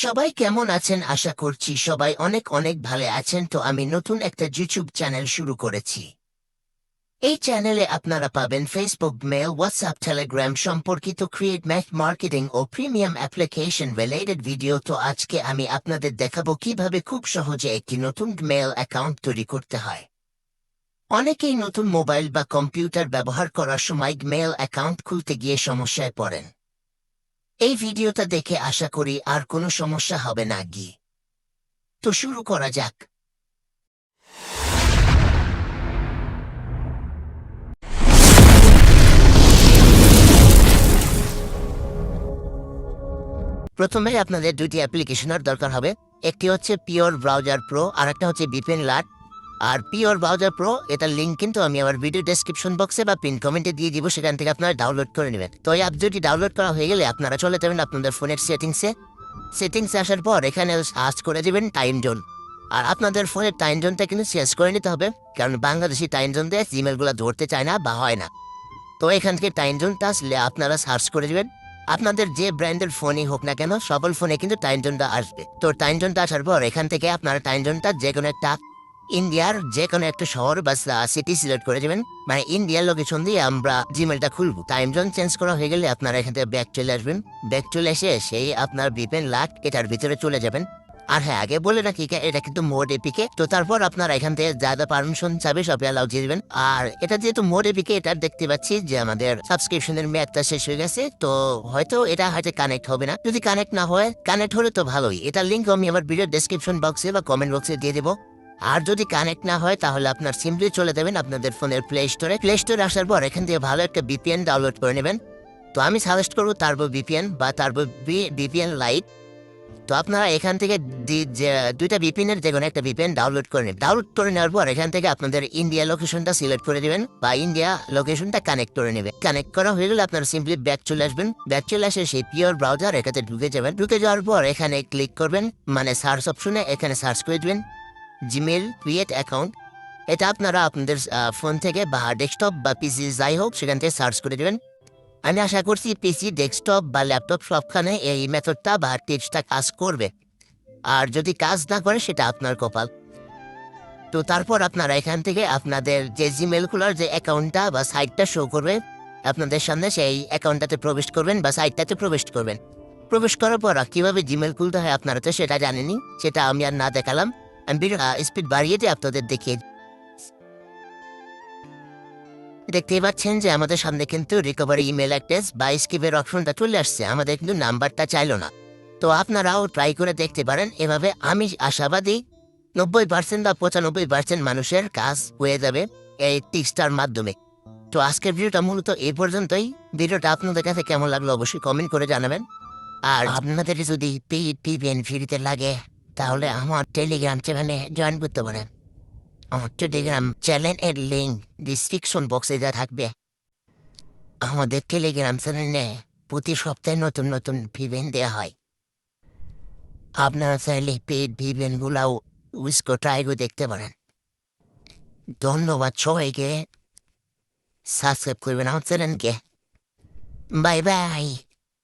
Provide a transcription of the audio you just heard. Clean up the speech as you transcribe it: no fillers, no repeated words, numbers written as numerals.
সবাই কেমন আছেন? আশা করছি সবাই অনেক অনেক ভালো আছেন। তো আমি নতুন একটা ইউটিউব চ্যানেল শুরু করেছি। এই চ্যানেলে আপনারা পাবেন ফেসবুক, মেল, হোয়াটসঅ্যাপ, টেলিগ্রাম সম্পর্কিত ক্রিয়েট ম্যাথ মার্কেটিং ও প্রিমিয়াম অ্যাপ্লিকেশন রিলেটেড ভিডিও। তো আজকে আমি আপনাদের দেখাবো কিভাবে খুব সহজে একটি নতুন মেল অ্যাকাউন্ট তৈরি করতে হয়। অনেকেই নতুন মোবাইল বা কম্পিউটার ব্যবহার করার সময় মেল অ্যাকাউন্ট খুলতে গিয়ে সমস্যায় পড়েন। এই ভিডিওটা দেখে আশা করি আর কোনো সমস্যা হবে না। তো শুরু করা যাক। প্রথমে আপনাদের দুটি অ্যাপ্লিকেশনের দরকার হবে। একটি হচ্ছে পিওর ব্রাউজার প্রো, আর একটা হচ্ছে বিপিএন লাট। আর পিওর ব্রাউজার প্রো এটার লিঙ্ক কিন্তু আমি আমার ভিডিও ডেসক্রিপশন বক্সে বা পিন কমেন্টে দিয়ে দিব, সেখান থেকে আপনারা ডাউনলোড করে নেবেন। তো এই অ্যাপ দুটি ডাউনলোড করা হয়ে গেলে আপনারা চলে যাবেন আপনাদের ফোনের সেটিংসে আসার পর এখানে সার্চ করে দেবেন টাইম জোন। আর আপনাদের ফোনের টাইম জোনটা কিন্তু চেঞ্জ করে নিতে হবে, কারণ বাংলাদেশি টাইম জোন দিয়ে জিমেলগুলো ধরতে চায় না বা হয় না। তো এখান থেকে টাইম জোনটা আসলে আপনারা সার্চ করে দেবেন। আপনাদের যে ব্র্যান্ডের ফোনই হোক না কেন, সকল ফোনে কিন্তু টাইম জোনটা আসবে। তো টাইম জোনটা আসার পর এখান থেকে আপনারা টাইম জোনটা যে কোনো একটা ইন্ডিয়ার যে কোনো একটা শহর বা সিটি সিলেক্ট করে দেবেন। মানে ইন্ডিয়ার লোকেশন দিয়ে আমরা জিমেলটা খুলবো। টাইম জোন চেঞ্জ করা হয়ে গেলে আপনারা এখান থেকে ব্যাক চলে আসবেন। ব্যাক চলে এসে সেই আপনার বিপেন লাখ এটার ভিতরে চলে যাবেন। আর হ্যাঁ, আগে বলে রাখি এটা কিন্তু মোড এপিকে। তো তারপর আপনারা এখান থেকে যা যা পারমিশন চাবে সব অ্যালাউ দিয়ে দিবেন। আর এটা যেহেতু মোড এপিকে, এটা দেখতে পাচ্ছি যে আমাদের সাবস্ক্রিপশনের মেয়াদটা শেষ হয়ে গেছে। তো হয়তো কানেক্ট হবে না। যদি কানেক্ট না হয়, কানেক্ট হলে তো ভালোই। এটার লিঙ্ক আমি আমার ভিডিও ডেসক্রিপশন বক্সে বা কমেন্ট বক্সে দিয়ে দেবো। আর যদি কানেক্ট না হয় তাহলে আপনার সিম্পলি চলে যাবেন আপনাদের ফোনের প্লে স্টোরে আসার পর এখান থেকে ভালো একটা বিপিএন ডাউনলোড করে নেবেন। তো আমি সাজেস্ট করবো টার্বো বিপিএন বা টার্বো বিপিএন লাইট। তো আপনারা এখান থেকে যে দুইটা বিপিএনের যে কোনো একটা বিপিএন ডাউনলোড করে নেবেন। ডাউনলোড করে নেওয়ার পর এখান থেকে আপনাদের ইন্ডিয়া লোকেশনটা সিলেক্ট করে দেবেন বা ইন্ডিয়া লোকেশনটা কানেক্ট করে নেবেন। কানেক্ট করা হয়ে গেলে আপনারা সিম্পলি ব্যাক চলে আসবেন। ব্যাক চলে আসে সেই পিওর ব্রাউজার এটাতে ঢুকে যাবেন। ঢুকে যাওয়ার পর এখানে ক্লিক করবেন, মানে সার্চ অপশনে এখানে সার্চ করে দেবেন জিমেল ক্রিয়েট অ্যাকাউন্ট। এটা আপনারা আপনাদের ফোন থেকে বা ডেস্কটপ বা পিসি যাই হোক সেখান থেকে সার্চ করে দেবেন। আমি আশা করছি পিসি, ডেস্কটপ বা ল্যাপটপ সবখানে এই মেথডটা বা টিপসটা কাজ করবে। আর যদি কাজ না করে সেটা আপনার কপাল। তো তারপর আপনারা এখান থেকে আপনাদের যে জিমেল খোলার যে অ্যাকাউন্টটা বা সাইটটা শো করবে আপনাদের সামনে, সেই অ্যাকাউন্টটাতে প্রবেশ করবেন বা সাইটটাতে প্রবেশ করবেন। প্রবেশ করার পর কিভাবে জিমেল খুলতে হয় আপনারা তো সেটা জানেনই, সেটা আমি আর না দেখালাম। আমি স্পিড বাড়িয়ে দিয়ে আপনাদের দেখিয়ে দেখতেই পাচ্ছেন যে আমাদের সামনে কিন্তু রিকভারি ইমেল অ্যাড্রেস বা স্কিপের অপশনটা চলে আসছে। আমাদের কিন্তু নাম্বারটা চাইলো না। তো আপনারাও ট্রাই করে দেখতে পারেন এভাবে। আমি আশাবাদী 90% বা 95% মানুষের কাজ হয়ে যাবে এই টিক্সটার মাধ্যমে। তো আজকের ভিডিওটা মূলত এই পর্যন্তই। ভিডিওটা আপনাদের কাছে কেমন লাগলো অবশ্যই কমেন্ট করে জানাবেন। আর আপনাদের যদি পিভিএন ফ্রিতে লাগে তাহলে আমার টেলিগ্রাম চ্যানেলে জয়েন করতে পারেন। আমার টেলিগ্রাম চ্যানেলের লিঙ্ক ডিসক্রিপশন বক্সে যা থাকবে। আমাদের টেলিগ্রাম চ্যানেলে প্রতি সপ্তাহে নতুন নতুন ভিভেন দেওয়া হয়। আপনারা চাইলে পেড ভিভেনগুলাও ট্রাই করে দেখতে পারেন। ধন্যবাদ সবাইকে। সাবস্ক্রাইব করবেন আমার চ্যানেলকে। Bye bye.